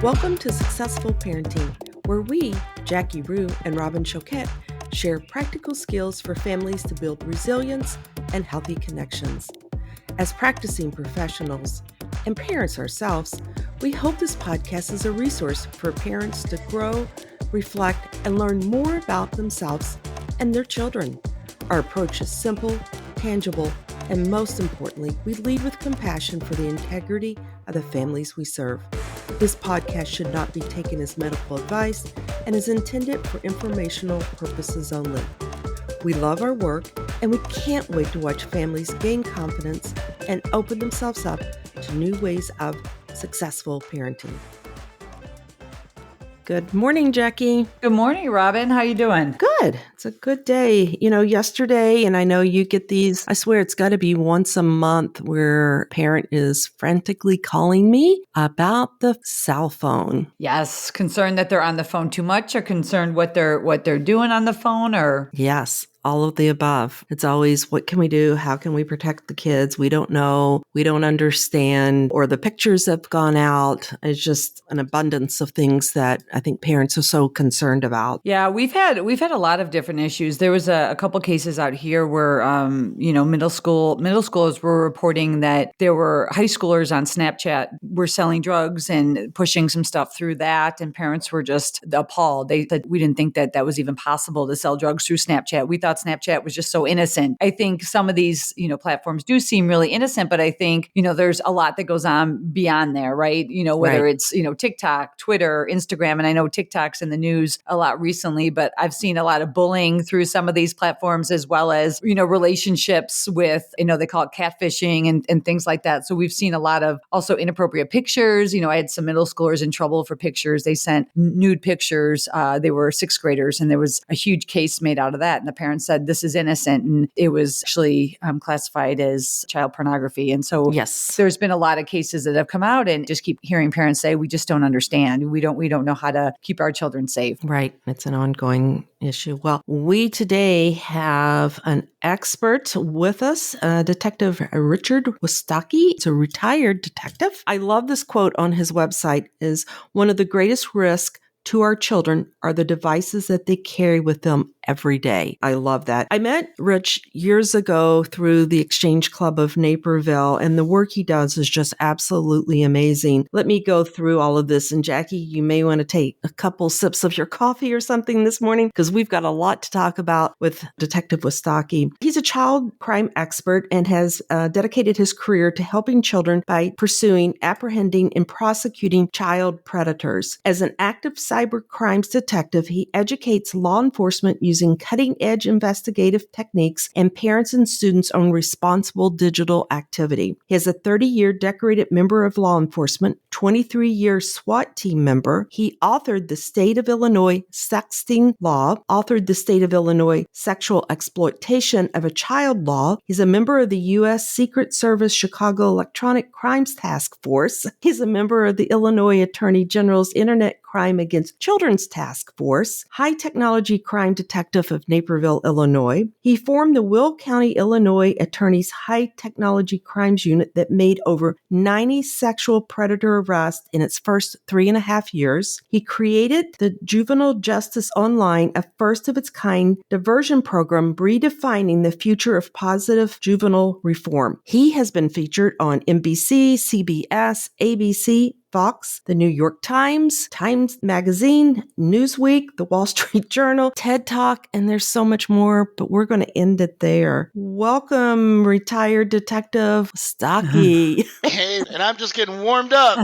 Welcome to Successful Parenting, where we, Jackie Rue and Robin Choquette, share practical skills for families to build resilience and healthy connections. As practicing professionals and parents ourselves, we hope this podcast is a resource for parents to grow, reflect, and learn more about themselves and their children. Our approach is simple, tangible, and most importantly, we lead with compassion for the integrity of the families we serve. This podcast should not be taken as medical advice and is intended for informational purposes only. We love our work, and we can't wait to watch families gain confidence and open themselves up to new ways of successful parenting. Good morning, Jackie. Good morning, Robin. How you doing? Good. It's a good day. Yesterday, and I know you get these, I swear it's got to be once a month where a parent is frantically calling me about the cell phone. Yes. Concerned that they're on the phone too much, or concerned what they're doing on the phone, or? Yes. All of the above. It's always, what can we do? How can we protect the kids? We don't know. We don't understand. Or the pictures have gone out. It's just an abundance of things that I think parents are so concerned about. Yeah, we've had a lot of different issues. There was a couple cases out here where, middle schoolers were reporting that there were high schoolers on Snapchat were selling drugs and pushing some stuff through that. And parents were just appalled. They said, we didn't think that was even possible to sell drugs through Snapchat. We thought Snapchat was just so innocent. I think some of these, platforms do seem really innocent, but I think, there's a lot that goes on beyond there, right? Whether it's, TikTok, Twitter, Instagram, and I know TikTok's in the news a lot recently, but I've seen a lot of bullying through some of these platforms, as well as, relationships with, they call it catfishing and things like that. So we've seen a lot of also inappropriate pictures. I had some middle schoolers in trouble for pictures. They sent nude pictures. They were sixth graders, and there was a huge case made out of that. And the parents said, this is innocent. And it was actually classified as child pornography. And so there's been a lot of cases that have come out, and just keep hearing parents say, we just don't understand. We don't know how to keep our children safe. Right. It's an ongoing issue. Well, we today have an expert with us, Detective Richard Wistocki. He's a retired detective. I love this quote on his website: is one of the greatest risks to our children are the devices that they carry with them every day. I love that. I met Rich years ago through the Exchange Club of Naperville, and the work he does is just absolutely amazing. Let me go through all of this. And Jackie, you may want to take a couple sips of your coffee or something this morning, because we've got a lot to talk about with Detective Wistocki. He's a child crime expert and has dedicated his career to helping children by pursuing, apprehending, and prosecuting child predators. As an active cyber crimes detective, he educates law enforcement using cutting-edge investigative techniques and parents and students on responsible digital activity. He is a 30-year decorated member of law enforcement, 23-year SWAT team member. He authored the State of Illinois Sexting Law, authored the State of Illinois Sexual Exploitation of a Child Law. He's a member of the U.S. Secret Service Chicago Electronic Crimes Task Force. He's a member of the Illinois Attorney General's Internet Crime Against Children's Task Force, high technology crime detective of Naperville, Illinois. He formed the Will County, Illinois Attorney's High Technology Crimes Unit that made over 90 sexual predator arrests in its first 3.5 years. He created the Juvenile Justice Online, a first-of-its-kind diversion program redefining the future of positive juvenile reform. He has been featured on NBC, CBS, ABC, Fox, the New York Times, Times Magazine, Newsweek, the Wall Street Journal, TED Talk, and there's so much more, but we're going to end it there. Welcome, Retired Detective Wistocki. Hey, and I'm just getting warmed up.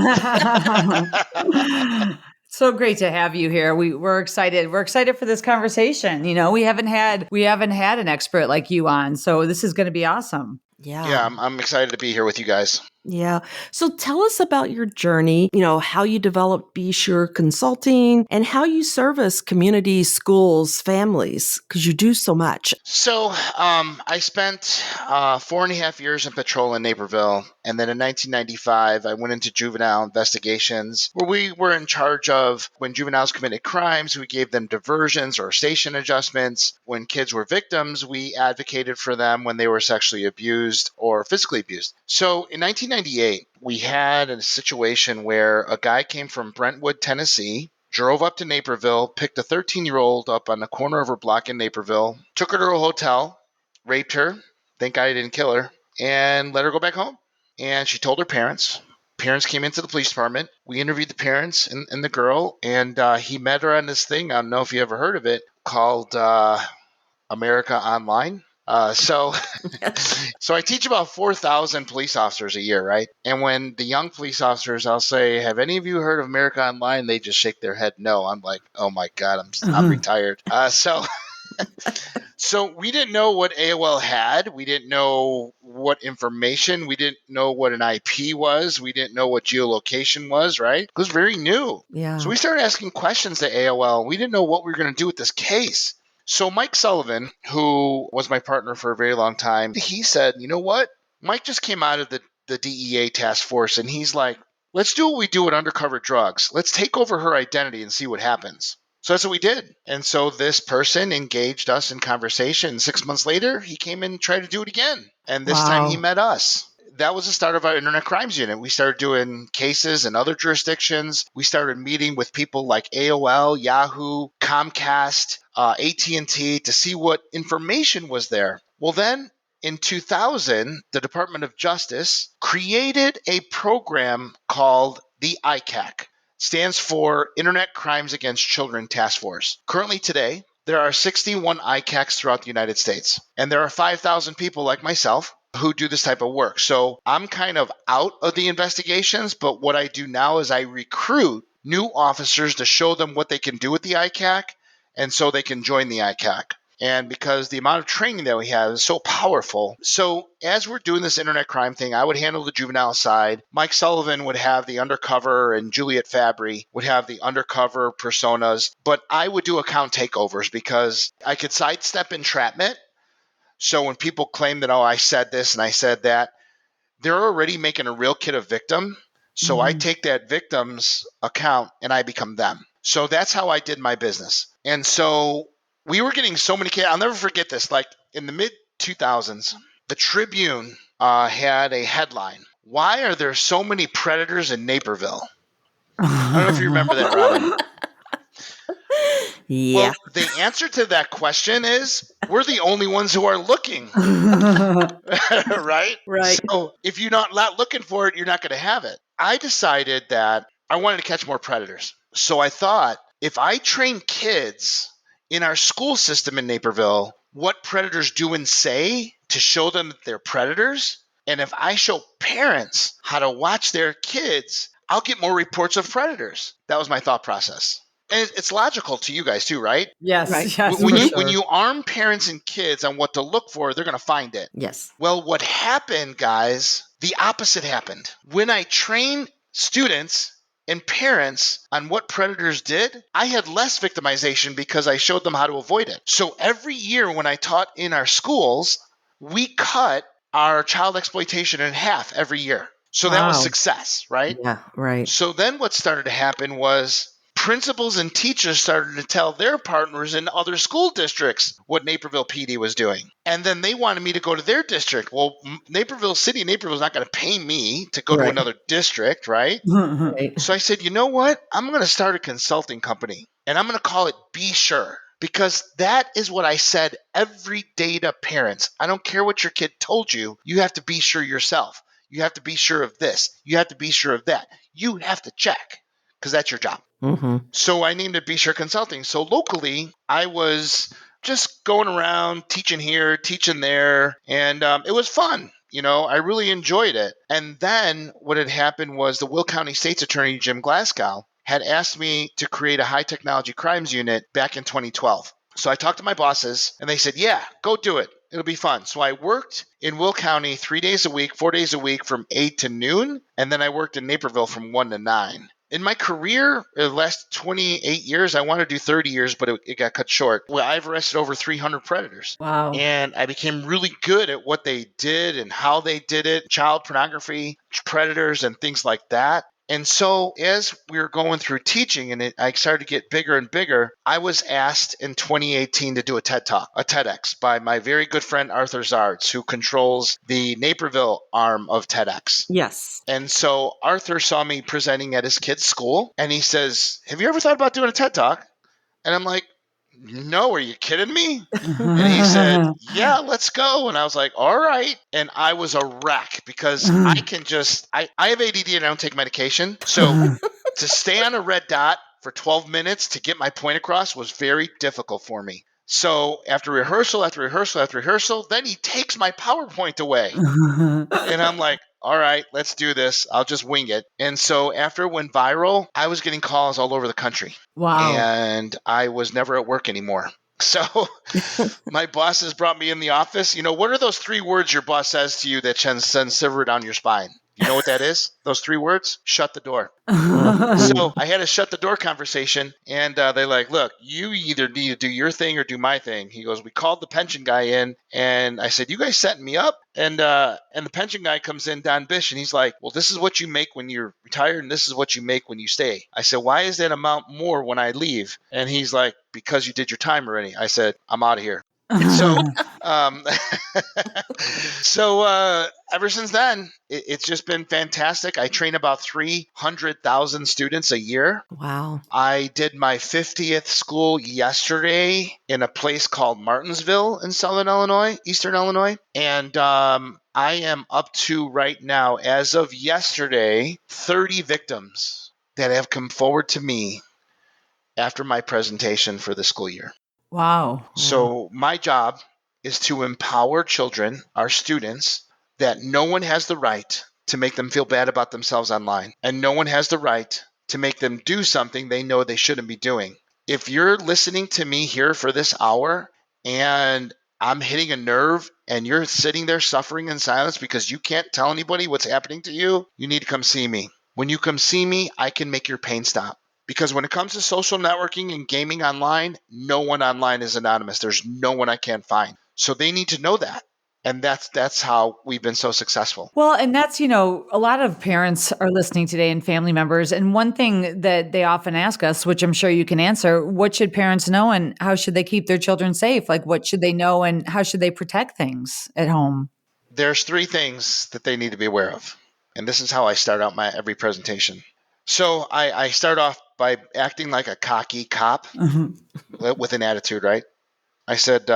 So great to have you here. We're excited. We're excited for this conversation. We haven't had an expert like you on, so this is going to be awesome. Yeah, I'm excited to be here with you guys. Yeah. So tell us about your journey, how you developed BeSure Consulting and how you service communities, schools, families, because you do so much. So I spent 4.5 years in patrol in Naperville. And then in 1995, I went into juvenile investigations where we were in charge of when juveniles committed crimes, we gave them diversions or station adjustments. When kids were victims, we advocated for them when they were sexually abused or physically abused. So in 1998, we had a situation where a guy came from Brentwood, Tennessee, drove up to Naperville, picked a 13-year-old up on the corner of her block in Naperville, took her to a hotel, raped her, thank God he didn't kill her, and let her go back home. And she told her parents. Parents came into the police department. We interviewed the parents and the girl, and he met her on this thing. I don't know if you ever heard of it, called America Online. So I teach about 4,000 police officers a year, right? And when the young police officers, I'll say, have any of you heard of America Online? They just shake their head no. I'm like, oh my God, I'm retired. So we didn't know what AOL had. We didn't know what information. We didn't know what an IP was. We didn't know what geolocation was, right? It was very new. Yeah. So we started asking questions to AOL. We didn't know what we were going to do with this case. So Mike Sullivan, who was my partner for a very long time, he said, you know what? Mike just came out of the DEA task force, and he's like, let's do what we do with undercover drugs. Let's take over her identity and see what happens. So that's what we did. And so this person engaged us in conversation. 6 months later, he came in and tried to do it again. And this time he met us. That was the start of our Internet Crimes Unit. We started doing cases in other jurisdictions. We started meeting with people like AOL, Yahoo, Comcast, AT&T to see what information was there. Well, then in 2000, the Department of Justice created a program called the ICAC. Stands for Internet Crimes Against Children Task Force. Currently today, there are 61 ICACs throughout the United States, and there are 5,000 people like myself who do this type of work. So I'm kind of out of the investigations, but what I do now is I recruit new officers to show them what they can do with the ICAC, and so they can join the ICAC. And because the amount of training that we have is so powerful. So as we're doing this internet crime thing, I would handle the juvenile side. Mike Sullivan would have the undercover, and Juliet Fabry would have the undercover personas. But I would do account takeovers because I could sidestep entrapment. So when people claim that, oh, I said this and I said that, they're already making a real kid a victim. So I take that victim's account and I become them. So that's how I did my business. And so we were getting so many kids. I'll never forget this. Like in the mid 2000s, the Tribune had a headline: "Why are there so many predators in Naperville?" I don't know if you remember that, Robin. Yeah. Well, the answer to that question is we're the only ones who are looking. Right? Right. So if you're not looking for it, you're not going to have it. I decided that I wanted to catch more predators. So I thought if I train kids in our school system in Naperville what predators do and say to show them that they're predators, and if I show parents how to watch their kids, I'll get more reports of predators. That was my thought process. And it's logical to you guys too, right? Yes, Right. yes. When for you sure. when you arm parents and kids on what to look for, they're going to find it. Yes. Well, what happened, guys, the opposite happened. When I trained students and parents on what predators did, I had less victimization because I showed them how to avoid it. So every year when I taught in our schools, we cut our child exploitation in half every year. So that was Wow. success, right? Yeah. Right. So then what started to happen was principals and teachers started to tell their partners in other school districts what Naperville PD was doing. And then they wanted me to go to their district. Well, Naperville City, Naperville is not going to pay me to go to Right. another district, right? Right. So I said, you know what? I'm going to start a consulting company, and I'm going to call it BeSure, because that is what I said every day to parents. I don't care what your kid told you. You have to be sure yourself. You have to be sure of this. You have to be sure of that. You have to check because that's your job. Mm-hmm. So I named it BeSure Consulting. So locally, I was just going around teaching here, teaching there, and it was fun. You know, I really enjoyed it. And then what had happened was the Will County State's Attorney, Jim Glasgow, had asked me to create a high technology crimes unit back in 2012. So I talked to my bosses, and they said, yeah, go do it. It'll be fun. So I worked in Will County 3 days a week, 4 days a week from 8 to noon. And then I worked in Naperville from 1 to 9. In my career, the last 28 years, I wanted to do 30 years, but it got cut short. Well, I've arrested over 300 predators. Wow. And I became really good at what they did and how they did it, child pornography, predators, and things like that. And so as we were going through teaching and I started to get bigger and bigger, I was asked in 2018 to do a TED Talk, a TEDx, by my very good friend Arthur Zards, who controls the Naperville arm of TEDx. Yes. And so Arthur saw me presenting at his kid's school, and he says, "Have you ever thought about doing a TED Talk?" And I'm like, "No, are you kidding me?" And he said, "Yeah, let's go." And I was like, "All right." And I was a wreck because I have ADD and I don't take medication. So to stay on a red dot for 12 minutes to get my point across was very difficult for me. So after rehearsal, after rehearsal, after rehearsal, then he takes my PowerPoint away. And I'm like, all right, let's do this. I'll just wing it. And so after it went viral, I was getting calls all over the country. Wow. And I was never at work anymore. So my bosses brought me in the office. You know, what are those 3 words your boss says to you that sends shiver down your spine? You know what that is? Those 3 words? Shut the door. So I had a shut the door conversation, and they're like, "Look, you either need to do your thing or do my thing." He goes, "We called the pension guy in," and I said, "You guys setting me up?" And the pension guy comes in, Don Bish, and he's like, "Well, this is what you make when you're retired, and this is what you make when you stay." I said, "Why is that amount more when I leave?" And he's like, "Because you did your time already." I said, "I'm out of here." So, um, ever since then, it's just been fantastic. I train about 300,000 students a year. Wow. I did my 50th school yesterday in a place called Martinsville in Southern Illinois, Eastern Illinois. And I am up to right now, as of yesterday, 30 victims that have come forward to me after my presentation for the school year. Wow. So my job is to empower children, our students, that no one has the right to make them feel bad about themselves online. And no one has the right to make them do something they know they shouldn't be doing. If you're listening to me here for this hour and I'm hitting a nerve and you're sitting there suffering in silence because you can't tell anybody what's happening to you, you need to come see me. When you come see me, I can make your pain stop. Because when it comes to social networking and gaming online, no one online is anonymous. There's no one I can't find. So they need to know that. And that's how we've been so successful. Well, and that's, a lot of parents are listening today and family members. And one thing that they often ask us, which I'm sure you can answer, what should parents know and how should they keep their children safe? Like, what should they know and how should they protect things at home? There's 3 things that they need to be aware of. And this is how I start out my every presentation. So I start off by acting like a cocky cop with an attitude, right? I said,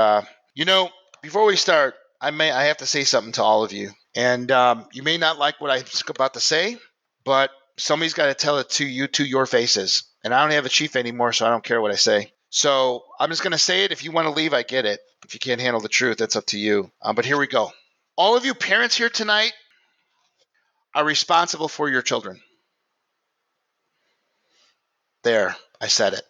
before we start, I have to say something to all of you. And you may not like what I'm about to say, but somebody's got to tell it to you to your faces. And I don't have a chief anymore, so I don't care what I say. So I'm just going to say it. If you want to leave, I get it. If you can't handle the truth, that's up to you. But here we go. All of you parents here tonight are responsible for your children. There, I said it.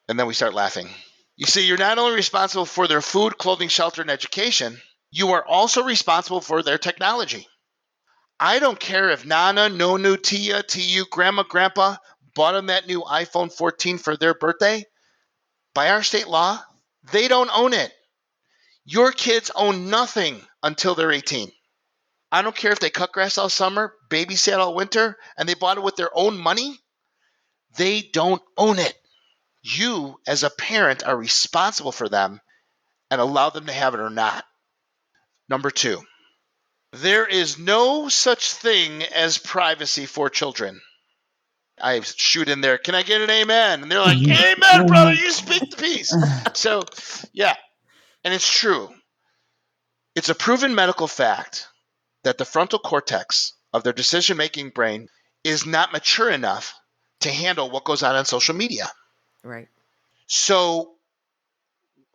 And then we start laughing. You see, you're not only responsible for their food, clothing, shelter, and education, you are also responsible for their technology. I don't care if Nana, Nonu, Tia, Tu, Grandma, Grandpa bought them that new iPhone 14 for their birthday. By our state law, they don't own it. Your kids own nothing until they're 18. I don't care if they cut grass all summer, babysat all winter, and they bought it with their own money. They don't own it. You, as a parent, are responsible for them and allow them to have it or not. Number 2, there is no such thing as privacy for children. I shoot in there, can I get an amen? And they're like, amen, brother, you speak the peace. So, yeah, and it's true. It's a proven medical fact that the frontal cortex of their decision-making brain is not mature enough to handle what goes on social media. Right. So,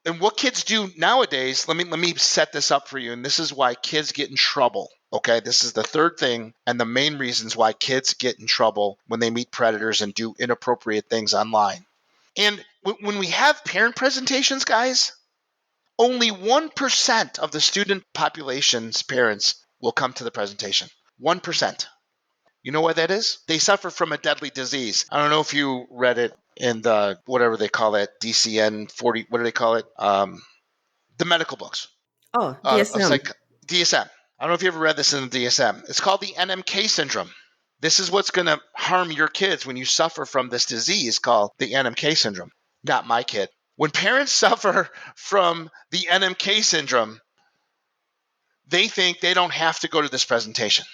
and what kids do nowadays, let me set this up for you, and this is why kids get in trouble. Okay, this is the 3rd thing and the main reasons why kids get in trouble when they meet predators and do inappropriate things online. And when we have parent presentations, guys, only 1% of the student population's parents will come to the presentation. 1%. You know what that is? They suffer from a deadly disease. I don't know if you read it in the, whatever they call it, DCN 40, what do they call it? The medical books. Oh, Of DSM. DSM. I don't know if you ever read this in the DSM. It's called the NMK syndrome. This is what's going to harm your kids when you suffer from this disease called the NMK syndrome. Not my kid. When parents suffer from the NMK syndrome, they think they don't have to go to this presentation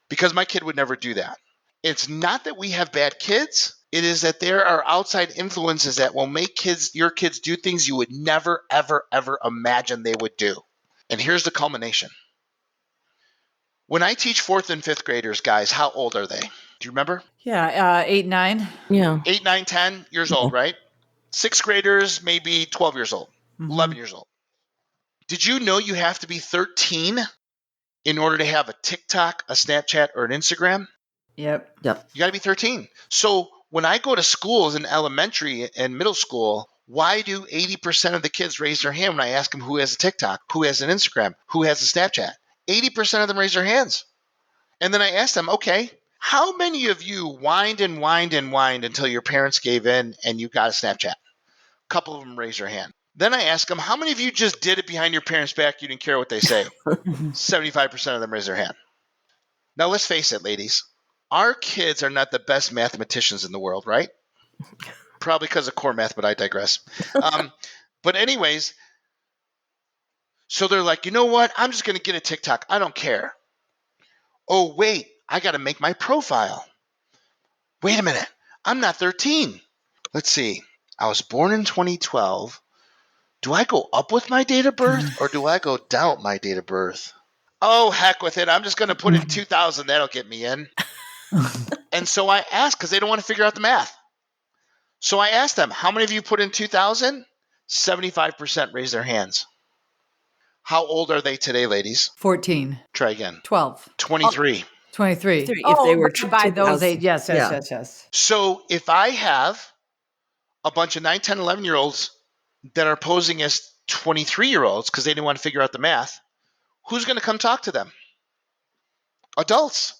because my kid would never do that. It's not that we have bad kids. It is that there are outside influences that will make your kids do things you would never, ever, ever imagine they would do. And here's the culmination. When I teach 4th and 5th graders, guys, how old are they? Do you remember? Yeah, 8, 9. Yeah. 8, 9, 10 years old, right? 6th graders, maybe 12 years old, 11 years old. Did you know you have to be 13 in order to have a TikTok, a Snapchat, or an Instagram? Yep. You got to be 13. So when I go to schools in elementary and middle school, why do 80% of the kids raise their hand when I ask them who has a TikTok, who has an Instagram, who has a Snapchat? 80% of them raise their hands. And then I ask them, okay, how many of you whined and whined and whined until your parents gave in and you got a Snapchat? A couple of them raise their hand. Then I ask them, how many of you just did it behind your parents' back? You didn't care what they say. 75% of them raise their hand. Now, let's face it, ladies. Our kids are not the best mathematicians in the world, right? Probably because of core math, but I digress. But anyways, so they're like, you know what? I'm just going to get a TikTok. I don't care. Oh, wait, I got to make my profile. Wait a minute. I'm not 13. Let's see. I was born in 2012. Do I go up with my date of birth or do I go down with my date of birth? Oh, heck with it. I'm just going to put in 2000. That'll get me in. And so I asked because they don't want to figure out the math. So I asked them, how many of you put in 2000? 75% raised their hands. How old are they today, ladies? 14. Try again. 12. 23. 23. If they were by those 2000. age. Yes. Yeah. So if I have a bunch of 9, 10, 11-year-olds that are posing as 23-year-olds because they didn't want to figure out the math, who's going to come talk to them? Adults.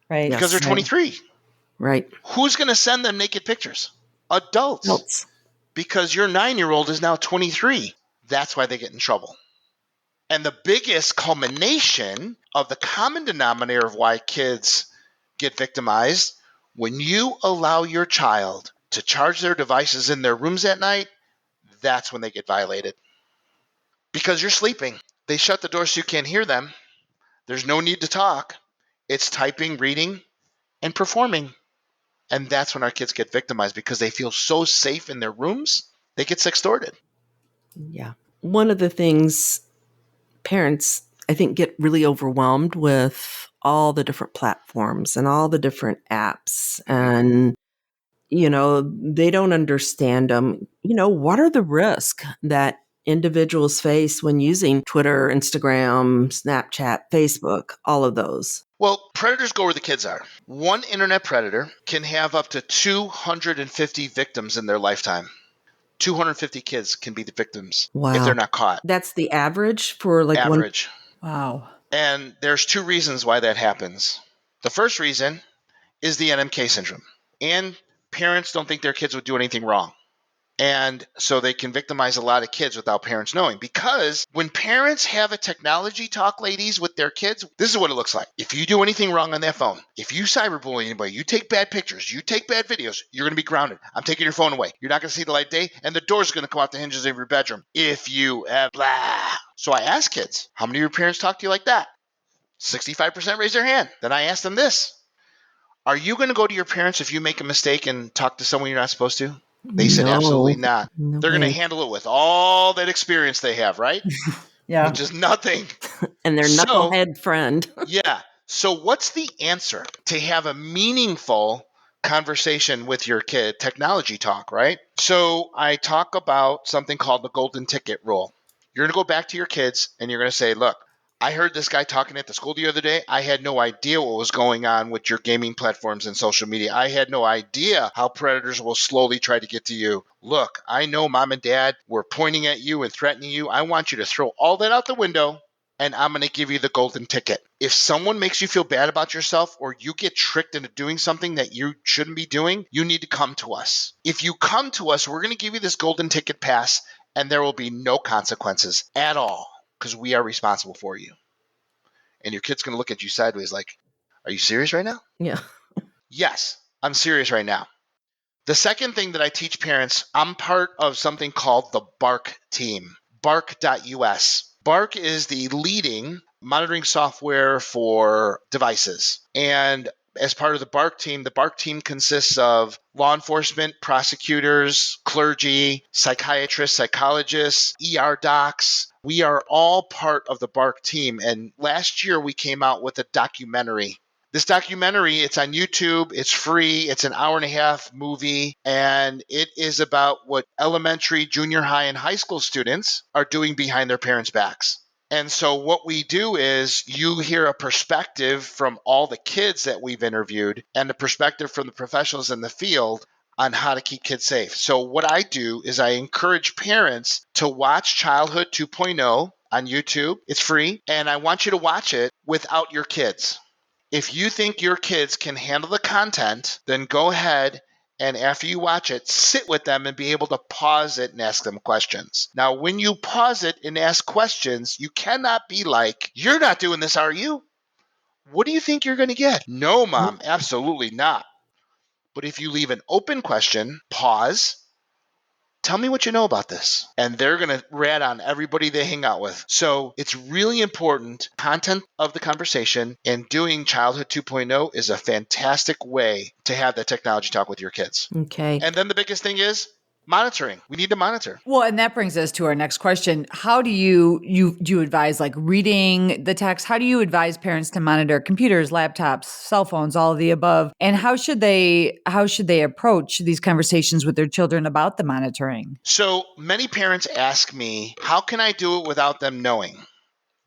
Right. Because they're 23. Right. Who's going to send them naked pictures? Adults. Because your 9-year-old is now 23. That's why they get in trouble. And the biggest culmination of the common denominator of why kids get victimized, when you allow your child to charge their devices in their rooms at night, that's when they get violated. Because you're sleeping. They shut the door so you can't hear them. There's no need to talk. It's typing, reading, and performing. And that's when our kids get victimized because they feel so safe in their rooms, they get sextorted. Yeah. One of the things parents, I think, get really overwhelmed with all the different platforms and all the different apps. And, they don't understand them. What are the risks that individuals face when using Twitter, Instagram, Snapchat, Facebook, all of those? Well, predators go where the kids are. One internet predator can have up to 250 victims in their lifetime. 250 kids can be the victims if they're not caught. That's the average for average. Wow. And there's 2 reasons why that happens. The first reason is the NMK syndrome. And parents don't think their kids would do anything wrong. And so they can victimize a lot of kids without parents knowing. Because when parents have a technology talk, ladies, with their kids, this is what it looks like. If you do anything wrong on that phone, if you cyberbully anybody, you take bad pictures, you take bad videos, you're going to be grounded. I'm taking your phone away. You're not going to see the light of day, and the door's going to come out the hinges of your bedroom. If you have blah. So I ask kids, how many of your parents talk to you like that? 65% raise their hand. Then I ask them this. Are you going to go to your parents if you make a mistake and talk to someone you're not supposed to? They said absolutely not. No They're going to way. handle it with all that experience they have, right? Yeah. Which is nothing. And their knucklehead friend. Yeah. So what's the answer to have a meaningful conversation with your kid? Technology talk, right? So I talk about something called the golden ticket rule. You're going to go back to your kids and you're going to say, look, I heard this guy talking at the school the other day. I had no idea what was going on with your gaming platforms and social media. I had no idea how predators will slowly try to get to you. Look, I know mom and dad were pointing at you and threatening you. I want you to throw all that out the window and I'm going to give you the golden ticket. If someone makes you feel bad about yourself or you get tricked into doing something that you shouldn't be doing, you need to come to us. If you come to us, we're going to give you this golden ticket pass, and there will be no consequences at all because we are responsible for you. And your kid's going to look at you sideways like, are you serious right now? Yeah. Yes, I'm serious right now. The second thing that I teach parents, I'm part of something called the BARC team, bark.us. BARC is the leading monitoring software for devices. And as part of the BARC team consists of law enforcement, prosecutors, clergy, psychiatrists, psychologists, ER docs. We are all part of the BARC team. And last year we came out with a documentary. This documentary, it's on YouTube, it's free, it's an hour and a half movie, and it is about what elementary, junior high, and high school students are doing behind their parents' backs. And so what we do is you hear a perspective from all the kids that we've interviewed and the perspective from the professionals in the field on how to keep kids safe. So what I do is I encourage parents to watch Childhood 2.0 on YouTube. It's free, and I want you to watch it without your kids. If you think your kids can handle the content, then go ahead and after you watch it, sit with them and be able to pause it and ask them questions. Now, when you pause it and ask questions, you cannot be like, you're not doing this, are you? What do you think you're going to get? No, Mom, absolutely not. But if you leave an open question, pause, tell me what you know about this. And they're going to rat on everybody they hang out with. So it's really important. Content of the conversation and doing Childhood 2.0 is a fantastic way to have that technology talk with your kids. Okay. And then the biggest thing is monitoring. We need to monitor. Well, and that brings us to our next question. How do you advise like reading the text? How do you advise parents to monitor computers, laptops, cell phones, all of the above? And how should they approach these conversations with their children about the monitoring? So many parents ask me, how can I do it without them knowing?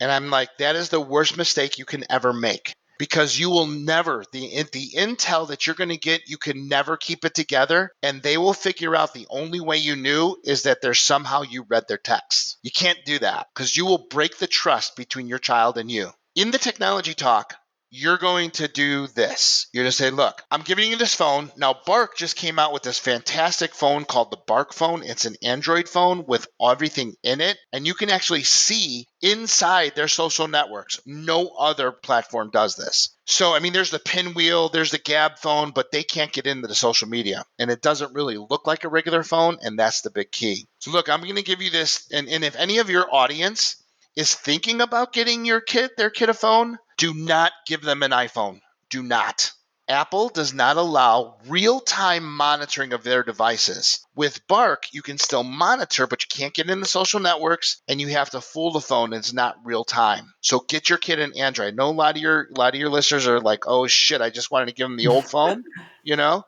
And I'm like, that is the worst mistake you can ever make. Because you will never, the intel that you're going to get, you can never keep it together. And they will figure out the only way you knew is that there's somehow you read their text. You can't do that because you will break the trust between your child and you. In the technology talk, you're going to do this. You're going to say, look, I'm giving you this phone. Now, BARC just came out with this fantastic phone called the BARC phone. It's an Android phone with everything in it. And you can actually see inside their social networks. No other platform does this. So, I mean, there's the Pinwheel, there's the Gab phone, but they can't get into the social media. And it doesn't really look like a regular phone. And that's the big key. So, look, I'm going to give you this. And if any of your audience is thinking about getting their kid a phone, do not give them an iPhone. Do not. Apple does not allow real-time monitoring of their devices. With BARC, you can still monitor, but you can't get in the social networks, and you have to fool the phone, and it's not real-time. So get your kid an Android. I know a lot of your listeners are like, oh shit, I just wanted to give them the old phone. Yeah.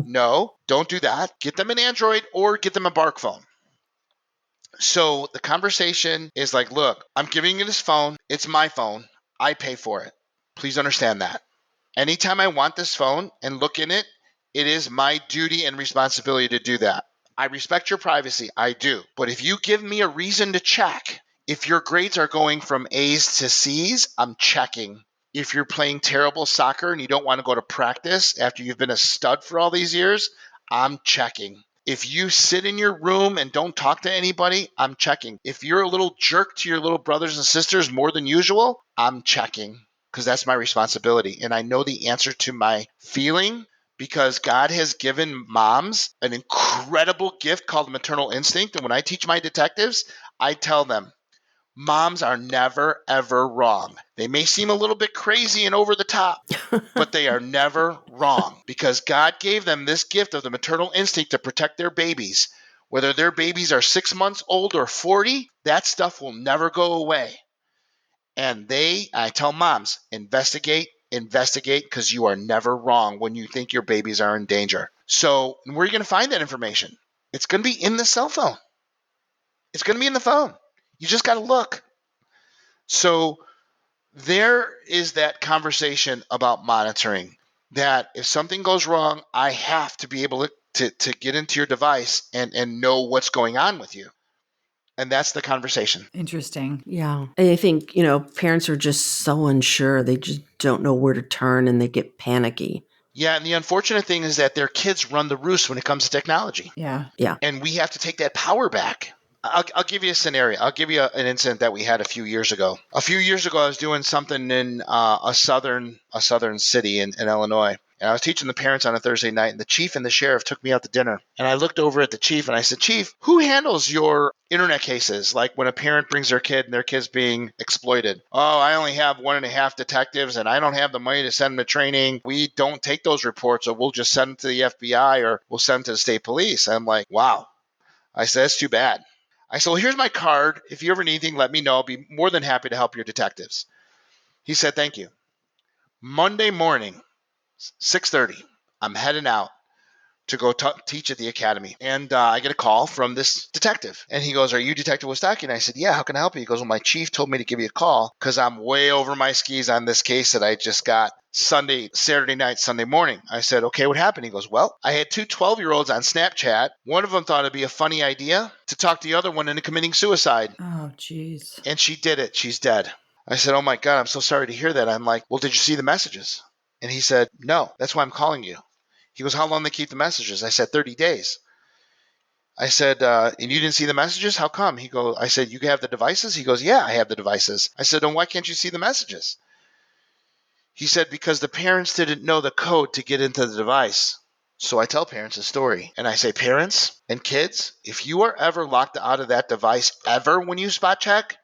No, don't do that. Get them an Android or get them a BARC phone. So the conversation is like, look, I'm giving you this phone. It's my phone. I pay for it. Please understand that. Anytime I want this phone and look in it, it is my duty and responsibility to do that. I respect your privacy. I do. But if you give me a reason to check, if your grades are going from A's to C's, I'm checking. If you're playing terrible soccer and you don't want to go to practice after you've been a stud for all these years, I'm checking. If you sit in your room and don't talk to anybody, I'm checking. If you're a little jerk to your little brothers and sisters more than usual, I'm checking because that's my responsibility. And I know the answer to my feeling because God has given moms an incredible gift called maternal instinct. And when I teach my detectives, I tell them, moms are never, ever wrong. They may seem a little bit crazy and over the top, but they are never wrong because God gave them this gift of the maternal instinct to protect their babies. Whether their babies are 6 months old or 40, that stuff will never go away. And I tell moms, investigate because you are never wrong when you think your babies are in danger. So where are you going to find that information? It's going to be in the cell phone. It's going to be in the phone. You just got to look. So there is that conversation about monitoring that if something goes wrong, I have to be able to get into your device and know what's going on with you. And that's the conversation. Interesting. Yeah. I think, parents are just so unsure. They just don't know where to turn and they get panicky. Yeah, and the unfortunate thing is that their kids run the roost when it comes to technology. Yeah. Yeah. And we have to take that power back. I'll give you a scenario. I'll give you an incident that we had a few years ago. A few years ago, I was doing something in a southern city in Illinois. And I was teaching the parents on a Thursday night, and the chief and the sheriff took me out to dinner. And I looked over at the chief and I said, Chief, who handles your internet cases? Like when a parent brings their kid and their kid's being exploited. Oh, I only have 1.5 detectives and I don't have the money to send them to training. We don't take those reports, so we'll just send them to the FBI or we'll send them to the state police. I'm like, wow. I said, that's too bad. I said, well, here's my card. If you ever need anything, let me know. I'll be more than happy to help your detectives. He said, thank you. Monday morning, 6:30, I'm heading out to go teach at the academy. And I get a call from this detective. And he goes, are you Detective Wistocki? And I said, yeah, how can I help you? He goes, well, my chief told me to give you a call because I'm way over my skis on this case that I just got Saturday night, Sunday morning. I said, okay, what happened? He goes, well, I had two 12-year-olds on Snapchat. One of them thought it'd be a funny idea to talk the other one into committing suicide. Oh, geez. And she did it. She's dead. I said, oh my God, I'm so sorry to hear that. I'm like, well, did you see the messages? And he said, no, that's why I'm calling you. He goes, how long they keep the messages? I said, 30 days. I said, and you didn't see the messages? How come? I said, you have the devices? He goes, yeah, I have the devices. I said, then why can't you see the messages? He said, because the parents didn't know the code to get into the device. So I tell parents a story. And I say, parents and kids, if you are ever locked out of that device ever when you spot check,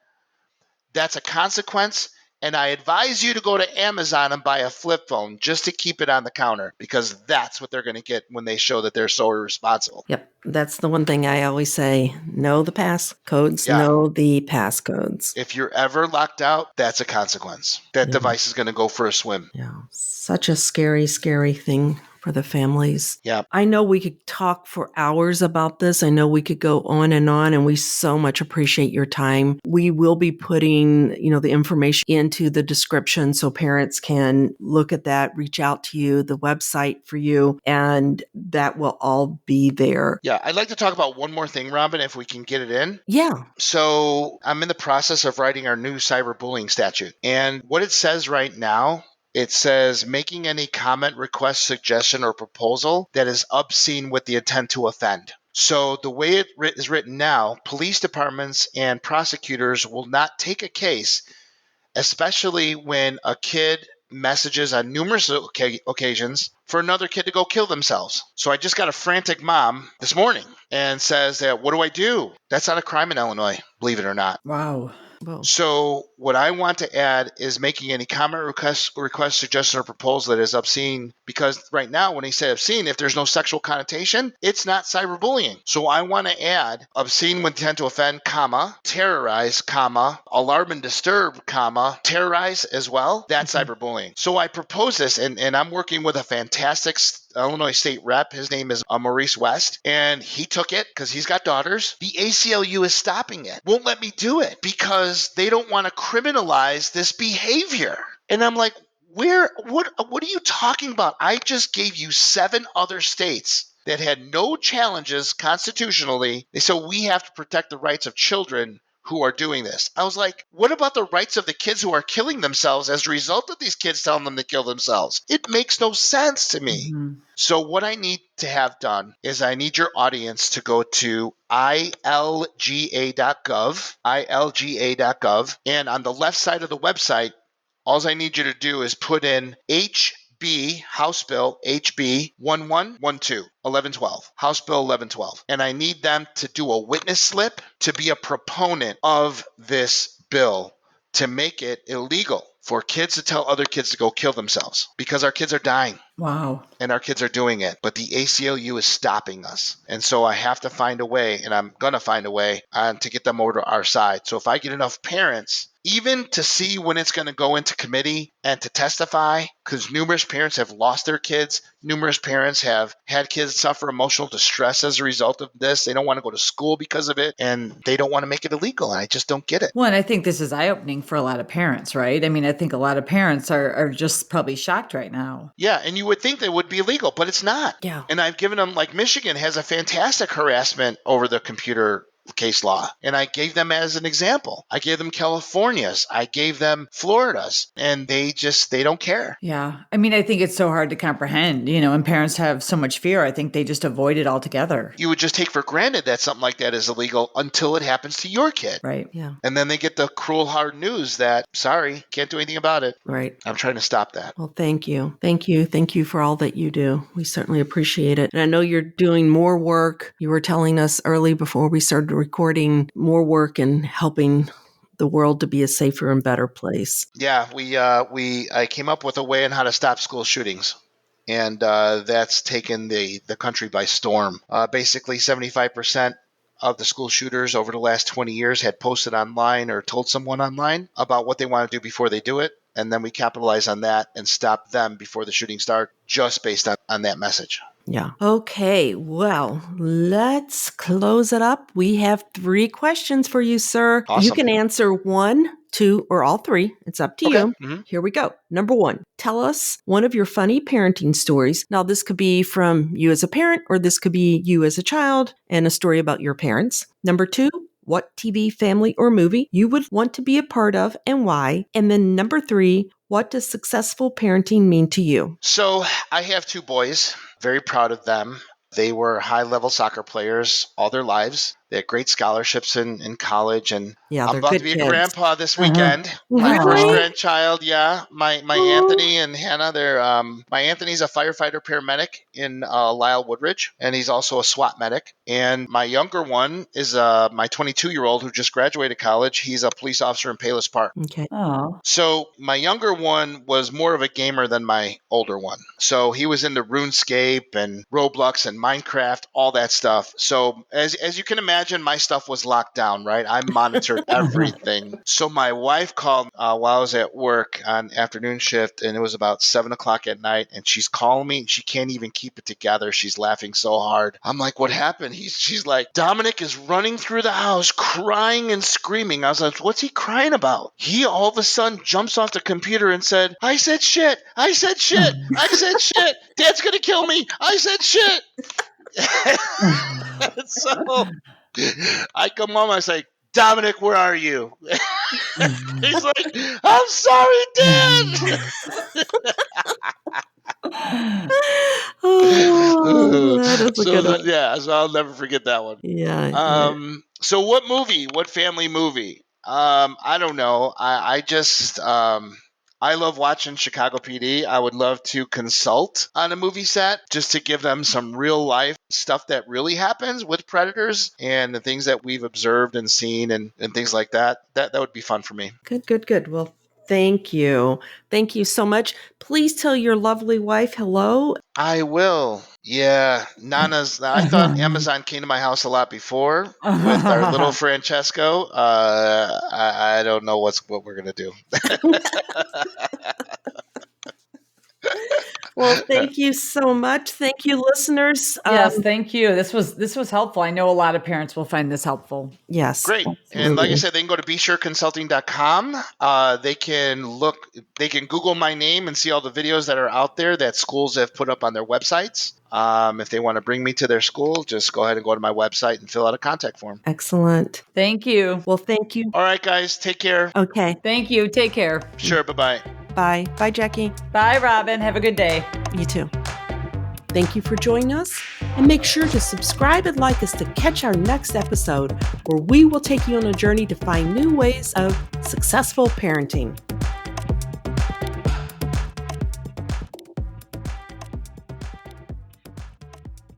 that's a consequence. And I advise you to go to Amazon and buy a flip phone just to keep it on the counter because that's what they're going to get when they show that they're so irresponsible. Yep. That's the one thing I always say. Know the passcodes. Yeah. Know the passcodes. If you're ever locked out, that's a consequence. That device is going to go for a swim. Yeah. Such a scary, scary thing for the families. Yeah. I know we could talk for hours about this. I know we could go on, and we so much appreciate your time. We will be putting, the information into the description so parents can look at that, reach out to you, the website for you, and that will all be there. Yeah. I'd like to talk about one more thing, Robin, if we can get it in. Yeah. So I'm in the process of writing our new cyberbullying statute. And what it says right now, it says making any comment, request, suggestion, or proposal that is obscene with the intent to offend. So the way it is written now, police departments and prosecutors will not take a case, especially when a kid messages on numerous occasions for another kid to go kill themselves. So I just got a frantic mom this morning and says that, what do I do? That's not a crime in Illinois, believe it or not. Wow. Whoa. So what I want to add is making any comment, request, suggestion, or proposal that is obscene. Because right now, when he said obscene, if there's no sexual connotation, it's not cyberbullying. So I want to add obscene with intent to offend, comma, terrorize, comma, alarm and disturb, comma, terrorize as well. That's cyberbullying. So I propose this, and I'm working with a fantastic Illinois state rep. His name is Maurice West, and he took it because he's got daughters. The ACLU is stopping it, won't let me do it because they don't want to criminalize this behavior. And I'm like, what are you talking about? I just gave you 7 other states that had no challenges constitutionally. They said we have to protect the rights of children who are doing this. I was like, what about the rights of the kids who are killing themselves as a result of these kids telling them to kill themselves? It makes no sense to me. Mm-hmm. So what I need to have done is I need your audience to go to ilga.gov, and on the left side of the website, all I need you to do is put in HB, House Bill HB 1112, House Bill 1112. And I need them to do a witness slip to be a proponent of this bill to make it illegal for kids to tell other kids to go kill themselves because our kids are dying. Wow. And our kids are doing it, but the ACLU is stopping us. And so I have to find a way, and I'm going to find a way to get them over to our side. So if I get enough parents, even to see when it's going to go into committee and to testify, because numerous parents have lost their kids. Numerous parents have had kids suffer emotional distress as a result of this. They don't want to go to school because of it, and they don't want to make it illegal. And I just don't get it. Well, and I think this is eye-opening for a lot of parents, right? I mean, I think a lot of parents are just probably shocked right now. Yeah, and you would think they would be illegal, but it's not. Yeah. And I've given them, like Michigan has a fantastic harassment over the computer case law. And I gave them as an example. I gave them California's. I gave them Florida's. And they don't care. Yeah. I mean, I think it's so hard to comprehend, and parents have so much fear. I think they just avoid it altogether. You would just take for granted that something like that is illegal until it happens to your kid. Right. Yeah. And then they get the cruel, hard news that, sorry, can't do anything about it. Right. I'm trying to stop that. Well, thank you. Thank you. Thank you for all that you do. We certainly appreciate it. And I know you're doing more work. You were telling us early before we started recording, more work in helping the world to be a safer and better place. Yeah, I came up with a way on how to stop school shootings. And that's taken the country by storm. Basically, 75% of the school shooters over the last 20 years had posted online or told someone online about what they want to do before they do it. And then we capitalize on that and stop them before the shooting starts just based on that message. Yeah. Okay. Well, let's close it up. We have 3 questions for you, sir. Awesome. You can answer 1, 2, or all 3. It's up to you. Mm-hmm. Here we go. Number 1, tell us one of your funny parenting stories. Now, this could be from you as a parent, or this could be you as a child and a story about your parents. Number 2, what TV, family, or movie you would want to be a part of and why. And then number 3, what does successful parenting mean to you? So I have 2 boys, very proud of them. They were high-level soccer players all their lives. They had great scholarships in college, and Yeah, I'm about to be a grandpa this weekend. My Really? first grandchild, yeah. My Anthony and Hannah, they're my Anthony's a firefighter paramedic in Lisle Woodridge, and he's also a SWAT medic. And my younger one is my 22-year-old who just graduated college. He's a police officer in Palos Park. Okay. Oh. So my younger one was more of a gamer than my older one. So he was into RuneScape and Roblox and Minecraft, all that stuff. So as you can imagine, my stuff was locked down, right? I monitored everything. So my wife called while I was at work on afternoon shift, and it was about 7 o'clock at night, and she's calling me, and she can't even keep it together. She's laughing so hard. I'm like, what happened? She's like, Dominic is running through the house crying and screaming. I was like, what's he crying about? He all of a sudden jumps off the computer and said, I said shit. I said shit. I said shit. Dad's going to kill me. I said shit. So I come home, I say, Dominic, where are you? He's like, I'm sorry, Dad. Oh, that is a good one. Yeah, so I'll never forget that one. Yeah. So what movie? What family movie? I don't know. I just I love watching Chicago PD. I would love to consult on a movie set just to give them some real life stuff that really happens with predators and the things that we've observed and seen and things like that. That would be fun for me. Good. Well, thank you. Thank you so much. Please tell your lovely wife hello. I will. Yeah, Nana's. I thought Amazon came to my house a lot before with our little Francesco. I don't know what we're gonna do. Well, thank you so much. Thank you, listeners. Yes, thank you. This was helpful. I know a lot of parents will find this helpful. Yes. Great. And like I said, they can go to BeSureConsulting.com. They can Google my name and see all the videos that are out there that schools have put up on their websites. If they want to bring me to their school, just go ahead and go to my website and fill out a contact form. Excellent. Thank you. Well, thank you. All right, guys, take care. Okay. Thank you. Take care. Sure, bye-bye. Bye. Bye, Jackie. Bye, Robin. Have a good day. You too. Thank you for joining us, and make sure to subscribe and like us to catch our next episode, where we will take you on a journey to find new ways of successful parenting.